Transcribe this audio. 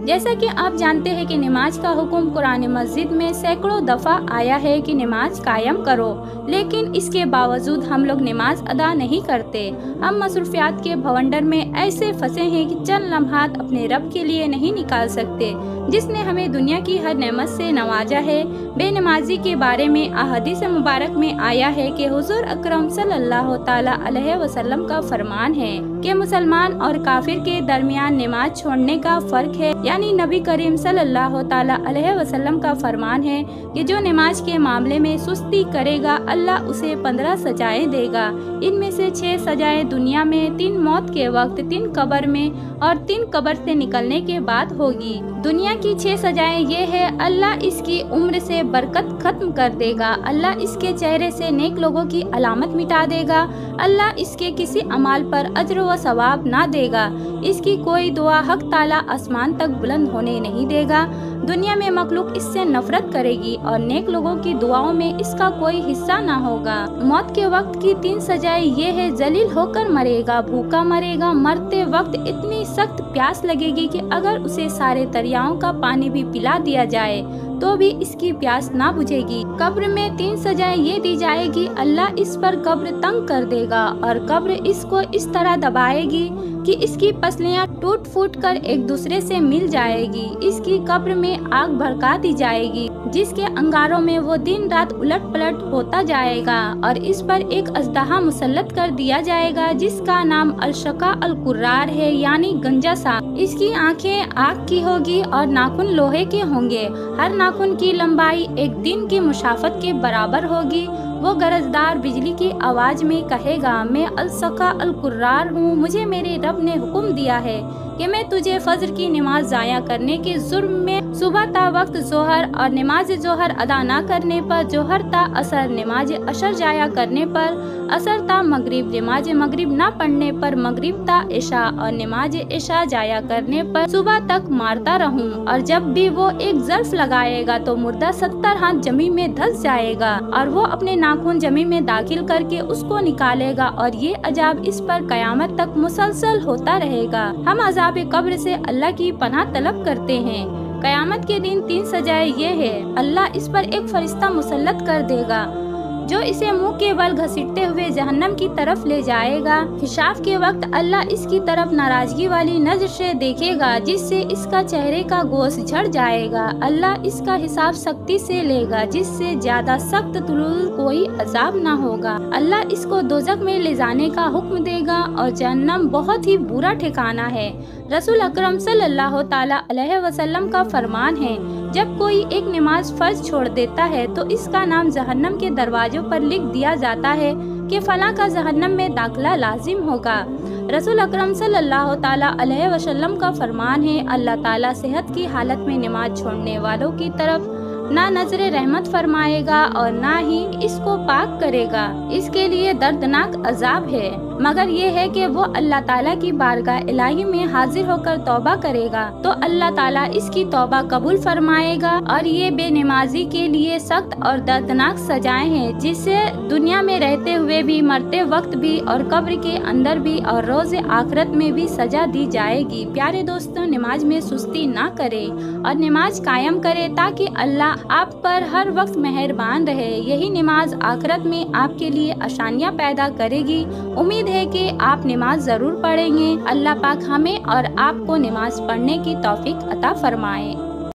जैसा कि आप जानते हैं कि नमाज का हुक्म कुरान मस्जिद में सैकड़ों दफ़ा आया है कि नमाज कायम करो, लेकिन इसके बावजूद हम लोग नमाज अदा नहीं करते। हम मसरूफियात के भवंडर में ऐसे फंसे हैं कि चंद लम्हात अपने रब के लिए नहीं निकाल सकते, जिसने हमें दुनिया की हर नेमत से नवाजा है। बेनमाजी के बारे में अहदीस मुबारक में आया है कि हुजूर अकरम सल्लल्लाहु ताला अलैहि वसल्लम का फरमान है कि मुसलमान और काफिर के दरमियान नमाज छोड़ने का फर्क है। यानी नबी करीम सल्लल्लाहु ताला अलैहि वसल्लम का फरमान है कि जो नमाज के मामले में सुस्ती करेगा अल्लाह उसे 15 सजाएं देगा। इनमें से 6 सजाएं दुनिया में, 3 मौत के वक्त, 3 कब्र में और 3 कब्र से निकलने के बाद होगी। दुनिया की 6 सजाएं ये है, अल्लाह इसकी उम्र से बरकत खत्म कर देगा, अल्लाह इसके चेहरे से नेक लोगों की अलामत मिटा देगा, अल्लाह इसके किसी अमाल पर अज्र व सवाब ना देगा, इसकी कोई दुआ हक ताला आसमान तक बुलंद होने नहीं देगा, दुनिया में मखलूक इससे नफरत करेगी और नेक लोगों की दुआओं में इसका कोई हिस्सा ना होगा। मौत के वक्त की 3 सजाएं ये है, जलील होकर मरेगा, भूखा मरेगा, मरते वक्त इतनी सख्त प्यास लगेगी कि अगर उसे सारे दरियाओं का पानी भी पिला दिया जाए तो भी इसकी प्यास ना बुझेगी। कब्र में 3 सजाएं ये दी जाएगी, अल्लाह इस पर कब्र तंग कर देगा और कब्र इसको इस तरह दबाएगी कि इसकी पसलियां टूट फूट कर एक दूसरे से मिल जाएगी। इसकी कब्र में आग भड़का दी जाएगी जिसके अंगारों में वो दिन रात उलट पलट होता जाएगा और इस पर एक अजदहा मुसल्लत कर दिया जाएगा जिसका नाम अलशका अलकुर्रार है, यानी गंजा सांप। इसकी आंखें आग की होगी और नाखून लोहे के होंगे। हर नाखून की लंबाई एक दिन की मुसाफत के बराबर होगी। वो गरजदार बिजली की आवाज में कहेगा, मैं अलशका अलकुर्रार हूँ, मुझे मेरे रब ने हुक्म दिया है कि मैं तुझे फजर की नमाज जाया करने के जुर्म में सुबह ता वक्त जोहर और नमाज जोहर अदा ना करने पर, जोहर ता असर, नमाज अशर जाया करने पर, असर ता मगरिब, नमाज मगरिब ना पढ़ने पर, मगरिब ता इशा और नमाज इशा जाया करने पर सुबह तक मारता रहूं। और जब भी वो एक ज़र्फ लगाएगा तो मुर्दा 70 हाथ जमीन में धंस जाएगा और वो अपने नाखून जमीन में दाखिल करके उसको निकालेगा और ये अजाब इस पर कयामत तक मुसलसल होता रहेगा। हम अजाब कब्र से अल्लाह की पनाह तलब करते हैं। कयामत के दिन 3 सजाएं ये है, अल्लाह इस पर एक फरिश्ता मुसल्लत कर देगा जो इसे मुंह के बल घसीटते हुए जहन्नम की तरफ ले जाएगा। हिसाब के वक्त अल्लाह इसकी तरफ नाराजगी वाली नजर से देखेगा जिससे इसका चेहरे का गोश्त झड़ जाएगा। अल्लाह इसका हिसाब सख्ती से लेगा जिससे ज्यादा सख्त तुलुल कोई अजाब ना होगा। अल्लाह इसको दोजख में ले जाने का हुक्म देगा और जहन्नम बहुत ही बुरा ठिकाना है। रसूल अकरम सल्लल्लाहु ताला अलैहि वसल्लम का फरमान है, जब कोई एक नमाज फर्ज छोड़ देता है तो इसका नाम जहन्नम के दरवाजों पर लिख दिया जाता है कि फला का जहन्नम में दाखिला लाजिम होगा। रसूल अकरम सल्लल्लाहु ताला अलैहि वसल्लम का फरमान है, अल्लाह ताला सेहत की हालत में नमाज छोड़ने वालों की तरफ ना नजरे रहमत फरमाएगा और ना ही इसको पाक करेगा। इसके लिए दर्दनाक अजाब है, मगर ये है कि वो अल्लाह ताला की बारगाह इलाही में हाजिर होकर तौबा करेगा तो अल्लाह ताला इसकी तौबा कबूल फरमाएगा। और ये बेनमाजी के लिए सख्त और दर्दनाक सजाएं हैं जिससे दुनिया में रहते हुए भी, मरते वक्त भी और कब्र के अंदर भी और रोज आखिरत में भी सजा दी जाएगी। प्यारे दोस्तों, नमाज में सुस्ती ना करे और नमाज कायम करे ताकि अल्लाह आप पर हर वक्त मेहरबान रहे। यही नमाज आखिरत में आपके लिए आसानियाँ पैदा करेगी। उम्मीद है कि आप नमाज जरूर पढ़ेंगे। अल्लाह पाक हमें और आपको नमाज पढ़ने की तौफीक अता फरमाए।